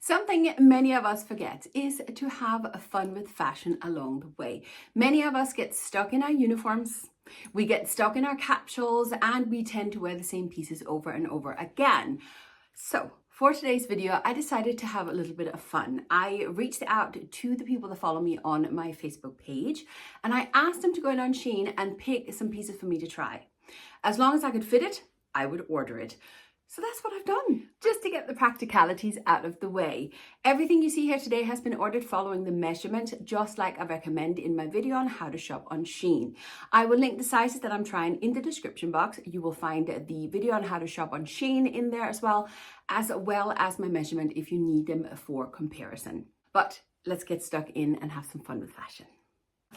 Something many of us forget is to have fun with fashion along the way. Many of us get stuck in our uniforms, we get stuck in our capsules, and we tend to wear the same pieces over and over again. So for today's video, I decided to have a little bit of fun. I reached out to the people that follow me on my Facebook page, and I asked them to go in on SHEIN and pick some pieces for me to try. As long as I could fit it, I would order it. So that's what I've done, just to get the practicalities out of the way. Everything you see here today has been ordered following the measurement, just like I recommend in my video on how to shop on SHEIN. I will link the sizes that I'm trying in the description box. You will find the video on how to shop on SHEIN in there as well as my measurement if you need them for comparison. But let's get stuck in and have some fun with fashion.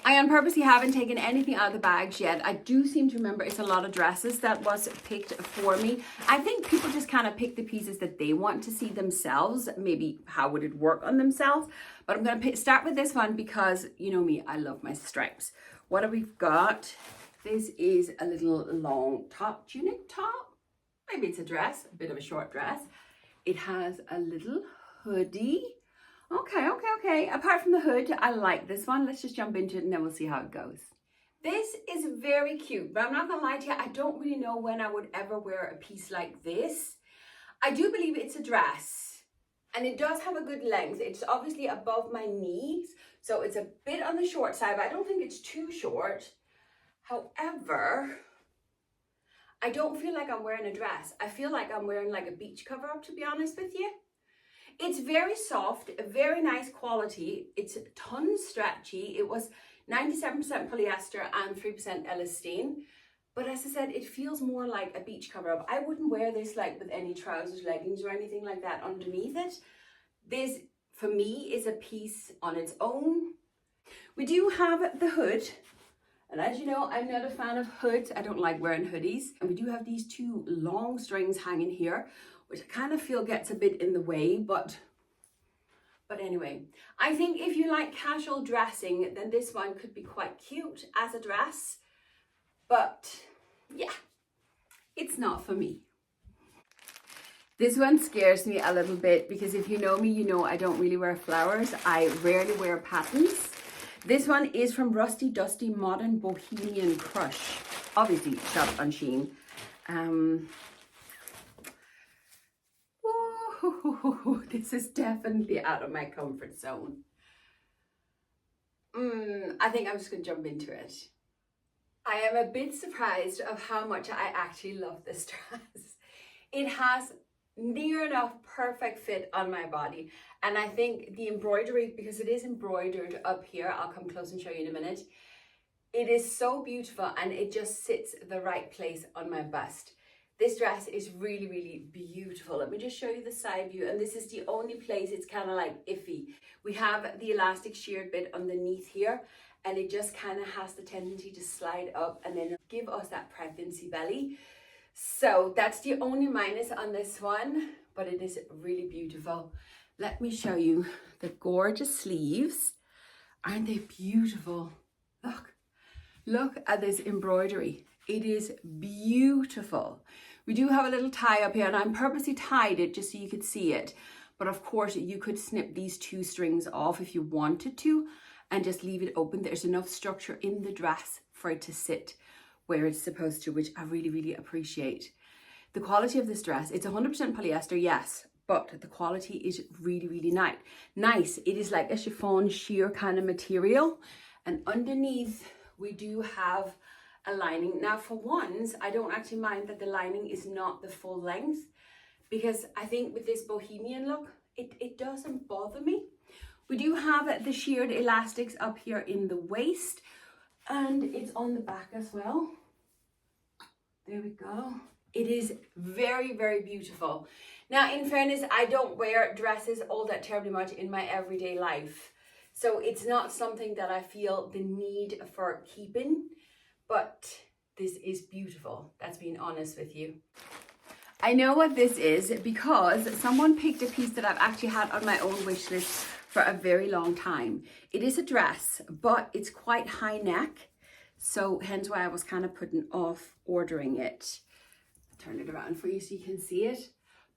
I on purposely haven't taken anything out of the bags yet. I do seem to remember it's a lot of dresses that was picked for me. I think people just kind of pick the pieces that they want to see themselves. Maybe how would it work on themselves? But I'm going to start with this one because you know me, I love my stripes. What have we got? This is a little long top, tunic top. Maybe it's a dress, a bit of a short dress. It has a little hoodie. Okay. Apart from the hood, I like this one. Let's just jump into it and then we'll see how it goes. This is very cute, but I'm not gonna lie to you, I don't really know when I would ever wear a piece like this. I do believe it's a dress and it does have a good length. It's obviously above my knees, so it's a bit on the short side, but I don't think it's too short. However, I don't feel like I'm wearing a dress. I feel like I'm wearing like a beach cover up, to be honest with you. It's very soft, very nice quality. It's a ton stretchy. It was 97% polyester and 3% elastane. But as I said, it feels more like a beach cover up. I wouldn't wear this like with any trousers, leggings or anything like that underneath it. This, for me, is a piece on its own. We do have the hood. And as you know, I'm not a fan of hoods. I don't like wearing hoodies. And we do have these two long strings hanging here, which I kind of feel gets a bit in the way, but anyway. I think if you like casual dressing, then this one could be quite cute as a dress. But yeah, it's not for me. This one scares me a little bit because if you know me, you know I don't really wear flowers. I rarely wear patterns. This one is from Rusty Dusty Modern Bohemian Crush. Obviously shopped on SHEIN. This is definitely out of my comfort zone. I think I'm just going to jump into it. I am a bit surprised of how much I actually love this dress. It has near enough perfect fit on my body. And I think the embroidery, because it is embroidered up here, I'll come close and show you in a minute. It is so beautiful and it just sits the right place on my bust. This dress is really, really beautiful. Let me just show you the side view. And this is the only place it's kind of like iffy. We have the elastic sheared bit underneath here, and it just kind of has the tendency to slide up and then give us that pregnancy belly. So that's the only minus on this one, but it is really beautiful. Let me show you the gorgeous sleeves. Aren't they beautiful? Look at this embroidery. It is beautiful. We do have a little tie up here, and I'm purposely tied it just so you could see it. But of course, you could snip these two strings off if you wanted to and just leave it open. There's enough structure in the dress for it to sit where it's supposed to, which I really, really appreciate. The quality of this dress, it's 100% polyester, yes, but the quality is really, really nice. It is like a chiffon sheer kind of material. And underneath, we do have a lining. Now for ones, I don't actually mind that the lining is not the full length, because I think with this bohemian look, it doesn't bother me. We do have the sheared elastics up here in the waist, and it's on the back as well. There we go. It is very, very beautiful. Now, in fairness, I don't wear dresses all that terribly much in my everyday life. So it's not something that I feel the need for keeping. But this is beautiful. That's being honest with you. I know what this is because someone picked a piece that I've actually had on my own wish list for a very long time. It is a dress, but it's quite high neck. So hence why I was kind of putting off ordering it. Turn it around for you so you can see it.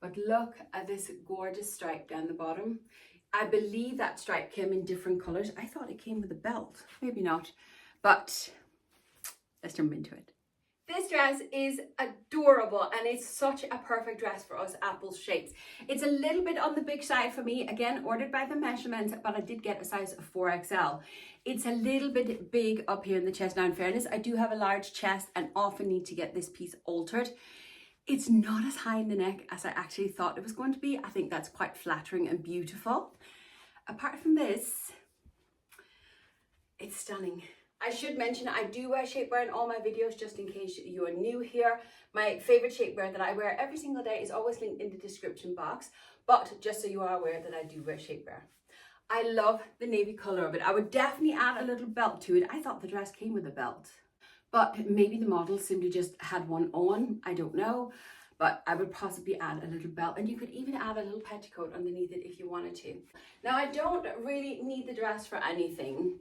But look at this gorgeous stripe down the bottom. I believe that stripe came in different colors. I thought it came with a belt, maybe not, but let's jump into it. This dress is adorable and it's such a perfect dress for us apple shapes. It's a little bit on the big side for me, again ordered by the measurements, but I did get a size 4XL. It's a little bit big up here in the chest. Now in fairness, I do have a large chest and often need to get this piece altered. It's not as high in the neck as I actually thought it was going to be. I think that's quite flattering and beautiful. Apart from this, it's stunning. I should mention I do wear shapewear in all my videos just in case you are new here. My favorite shapewear that I wear every single day is always linked in the description box, but just so you are aware that I do wear shapewear. I love the navy color of it. I would definitely add a little belt to it. I thought the dress came with a belt, but maybe the model simply just had one on. I don't know, but I would possibly add a little belt, and you could even add a little petticoat underneath it if you wanted to. Now I don't really need the dress for anything,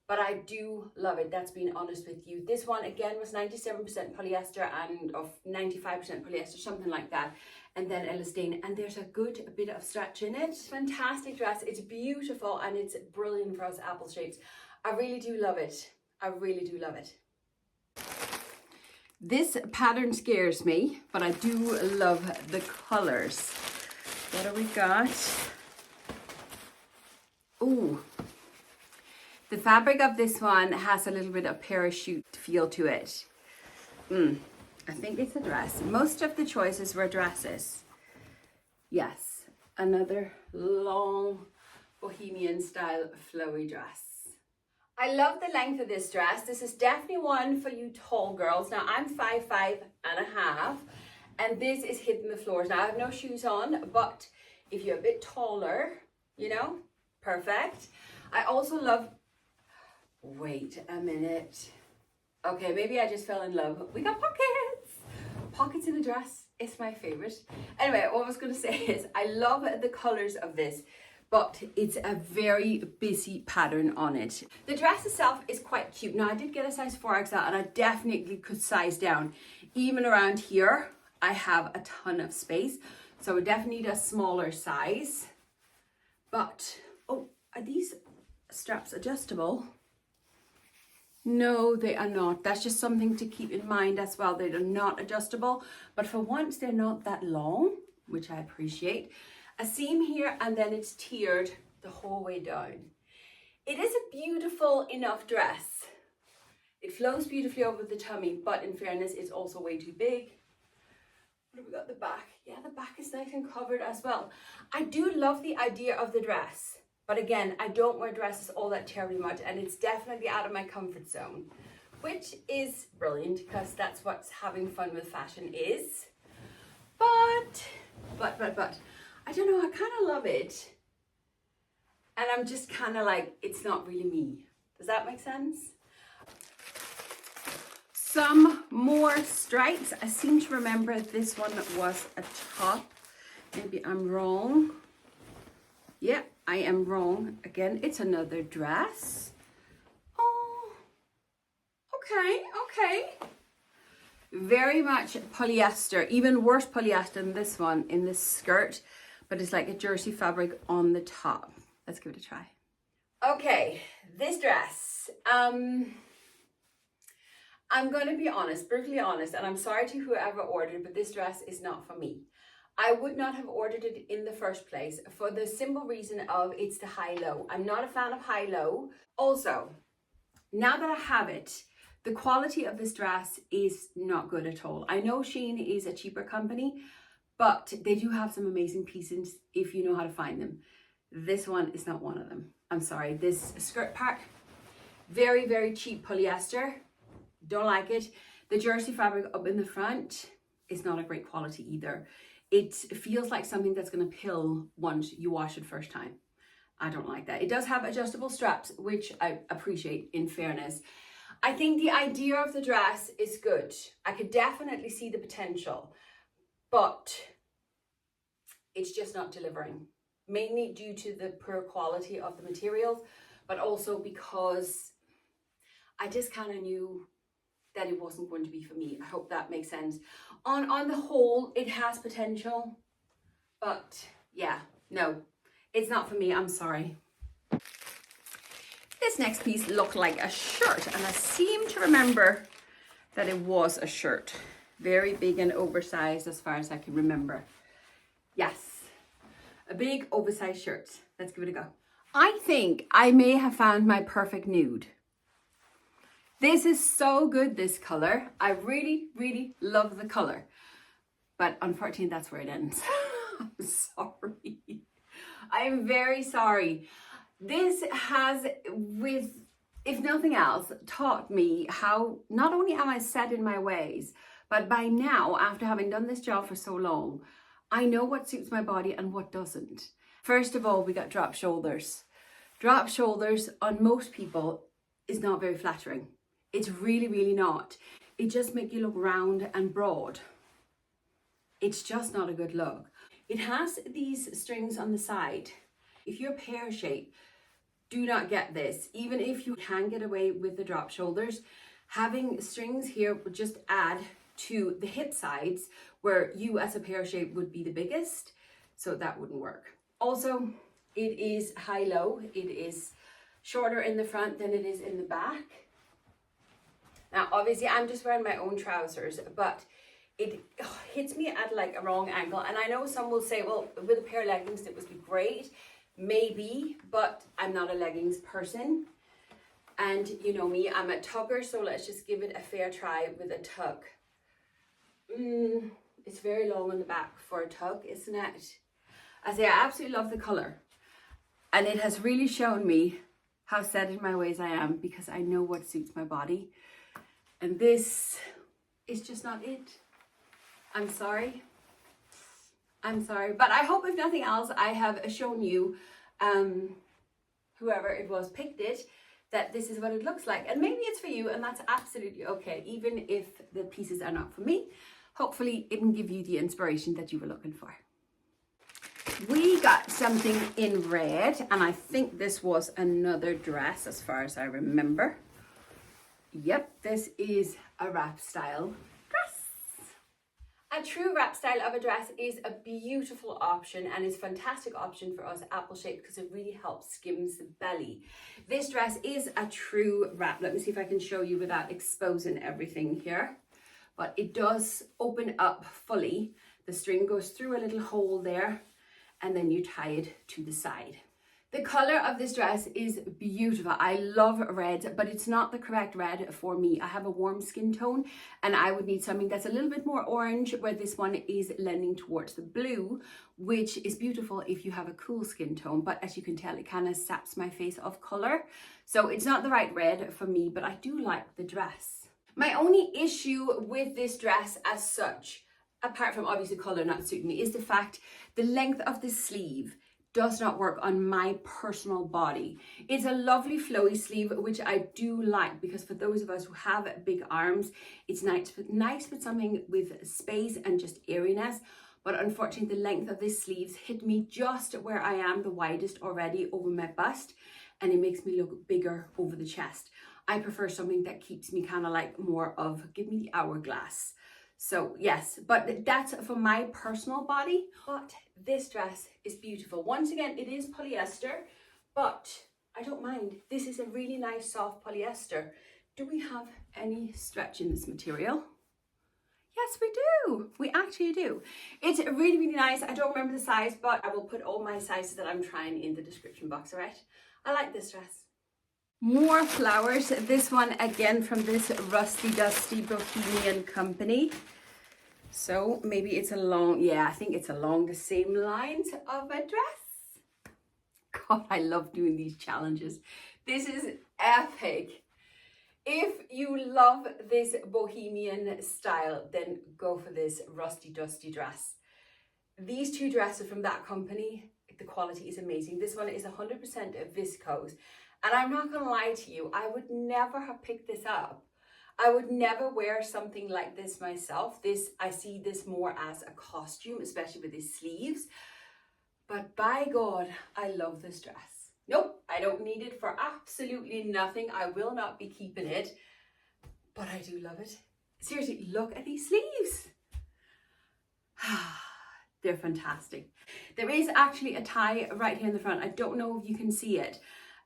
but I do love it, that's being honest with you. This one again was 97% polyester and of 95% polyester, something like that, and then elastane, and there's a good bit of stretch in it. Fantastic dress, it's beautiful and it's brilliant for us apple shapes. I really do love it. I really do love it. This pattern scares me, but I do love the colors. What do we got? Ooh. The fabric of this one has a little bit of parachute feel to it. I think it's a dress. Most of the choices were dresses. Yes, another long bohemian style flowy dress. I love the length of this dress. This is definitely one for you tall girls. Now I'm 5'5.5", and this is hitting the floors. Now I have no shoes on, but if you're a bit taller, you know, perfect. I also love, wait a minute. Okay, maybe I just fell in love. We got pockets. Pockets in a dress is my favorite. Anyway, what I was going to say is I love the colors of this, but it's a very busy pattern on it. The dress itself is quite cute. Now I did get a size 4XL and I definitely could size down. Even around here, I have a ton of space. So I definitely need a smaller size. But, oh, are these straps adjustable? No, they are not. That's just something to keep in mind as well. They are not adjustable, but for once they're not that long, which I appreciate. A seam here and then it's tiered the whole way down. It is a beautiful enough dress. It flows beautifully over the tummy, but in fairness, it's also way too big. What have we got? The back. Yeah, the back is nice and covered as well. I do love the idea of the dress. But again, I don't wear dresses all that terribly much, and it's definitely out of my comfort zone, which is brilliant because that's what having fun with fashion is. But, I don't know, I kind of love it. And I'm just kind of like, it's not really me. Does that make sense? Some more stripes. I seem to remember this one was a top. Maybe I'm wrong. Yeah. I am wrong. Again, it's another dress. Oh, okay. Very much polyester, even worse polyester than this one in this skirt, but it's like a jersey fabric on the top. Let's give it a try. Okay, this dress. I'm going to be honest, brutally honest, and I'm sorry to whoever ordered, but this dress is not for me. I would not have ordered it in the first place for the simple reason of it's the high-low. I'm not a fan of high-low. Also, now that I have it, the quality of this dress is not good at all. I know SHEIN is a cheaper company, but they do have some amazing pieces if you know how to find them. This one is not one of them. I'm sorry. This skirt part, very, very cheap polyester. Don't like it. The jersey fabric up in the front is not a great quality either. It feels like something that's going to pill once you wash it first time. I don't like that. It does have adjustable straps, which I appreciate in fairness. I think the idea of the dress is good. I could definitely see the potential, but it's just not delivering. Mainly due to the poor quality of the materials, but also because I just kind of knew that it wasn't going to be for me. I hope that makes sense. On the whole, it has potential, But yeah, no, it's not for me, I'm sorry. This next piece looked like a shirt, and I seem to remember that it was a shirt. Very big and oversized as far as I can remember. Yes, a big oversized shirt. Let's give it a go. I think I may have found my perfect nude. This is so good, this color. I really, really love the color. But unfortunately, that's where it ends. I'm sorry. I'm very sorry. This has, if nothing else, taught me how not only am I set in my ways, but by now, after having done this job for so long, I know what suits my body and what doesn't. First of all, we got drop shoulders. Drop shoulders on most people is not very flattering. It's really, really not. It just makes you look round and broad. It's just not a good look. It has these strings on the side. If you're pear shaped, do not get this. Even if you can get away with the drop shoulders, having strings here would just add to the hip sides where you as a pear shape would be the biggest. So that wouldn't work. Also, it is high-low. It is shorter in the front than it is in the back. Now, obviously, I'm just wearing my own trousers, but it hits me at like a wrong angle. And I know some will say, well, with a pair of leggings, it would be great. Maybe, but I'm not a leggings person. And you know me, I'm a tugger, so let's just give it a fair try with a tug. It's very long on the back for a tug, isn't it? I say I absolutely love the color. And it has really shown me how set in my ways I am because I know what suits my body. And this is just not it. I'm sorry. I'm sorry. But I hope if nothing else, I have shown you, whoever it was picked it, that this is what it looks like. And maybe it's for you, and that's absolutely okay. Even if the pieces are not for me, hopefully it can give you the inspiration that you were looking for. We got something in red, and I think this was another dress as far as I remember. Yep, this is a wrap style dress. A true wrap style of a dress is a beautiful option and is a fantastic option for us apple shaped because it really helps skims the belly. This dress is a true wrap. Let me see if I can show you without exposing everything here. But it does open up fully. The string goes through a little hole there and then you tie it to the side. The color of this dress is beautiful. I love red, but it's not the correct red for me. I have a warm skin tone and I would need something that's a little bit more orange, where this one is lending towards the blue, which is beautiful if you have a cool skin tone. But as you can tell, it kind of saps my face of color. So it's not the right red for me, but I do like the dress. My only issue with this dress as such, apart from obviously color not suiting me, is the fact the length of the sleeve does not work on my personal body. It's a lovely flowy sleeve, which I do like, because for those of us who have big arms, it's nice with something with space and just airiness. But unfortunately, the length of this sleeves hit me just where I am the widest already over my bust, and it makes me look bigger over the chest. I prefer something that keeps me kind of like more of, give me the hourglass. So yes, but that's for my personal body. But this dress is beautiful. Once again, it is polyester, but I don't mind. This is a really nice soft polyester. Do we have any stretch in this material? Yes, we do. We actually do. It's really, really nice. I don't remember the size, but I will put all my sizes that I'm trying in the description box, all right? I like this dress. More flowers. This one again from this Rusty Dusty Bohemian company. So maybe it's along, yeah, I think it's along the same lines of a dress. God, I love doing these challenges. This is epic. If you love this bohemian style, then go for this Rusty Dusty dress. These two dresses from that company, the quality is amazing. This one is 100% viscose. And I'm not gonna lie to you, I would never have picked this up. I would never wear something like this myself. I see this more as a costume, especially with these sleeves. But by God, I love this dress. Nope, I don't need it for absolutely nothing. I will not be keeping it, but I do love it. Seriously, look at these sleeves. They're fantastic. There is actually a tie right here in the front. I don't know if you can see it,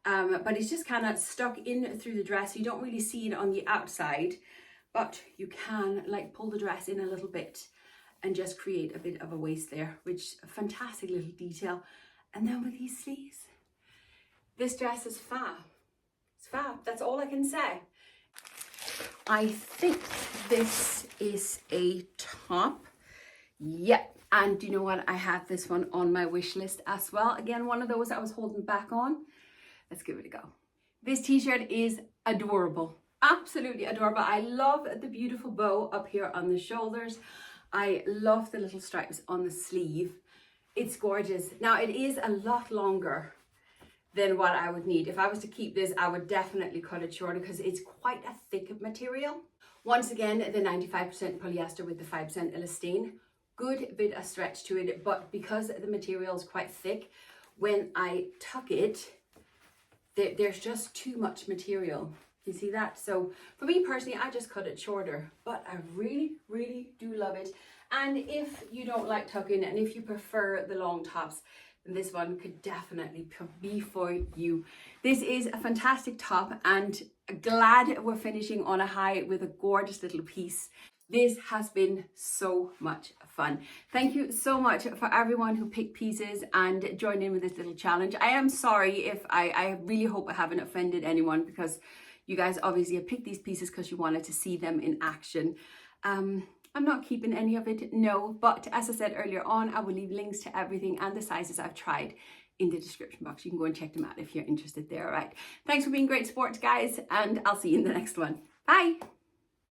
but it's just kind of stuck in through the dress. You don't really see it on the outside, but you can like pull the dress in a little bit and just create a bit of a waist there, which a fantastic little detail. And then with these sleeves, this dress is fab. It's fab, that's all I can say. I think this is a top. Yep, and you know what? I have this one on my wish list as well. Again, one of those I was holding back on. Let's give it a go. This t-shirt is adorable, absolutely adorable. I love the beautiful bow up here on the shoulders. I love the little stripes on the sleeve. It's gorgeous. Now it is a lot longer than what I would need. If I was to keep this, I would definitely cut it shorter because it's quite a thick material. Once again, the 95% polyester with the 5% elastane. Good bit of stretch to it, but because the material is quite thick, when I tuck it, there's just too much material. You see that? So for me personally, I just cut it shorter, but I really, really do love it. And if you don't like tucking and if you prefer the long tops, then this one could definitely be for you. This is a fantastic top and glad we're finishing on a high with a gorgeous little piece. This has been so much fun. Thank you so much for everyone who picked pieces and joined in with this little challenge. I am sorry if I really hope I haven't offended anyone, because you guys obviously have picked these pieces because you wanted to see them in action. I'm not keeping any of it, no, but as I said earlier on, I will leave links to everything and the sizes I've tried in the description box. You can go and check them out if you're interested there, all right? Thanks for being great sports, guys, and I'll see you in the next one. Bye.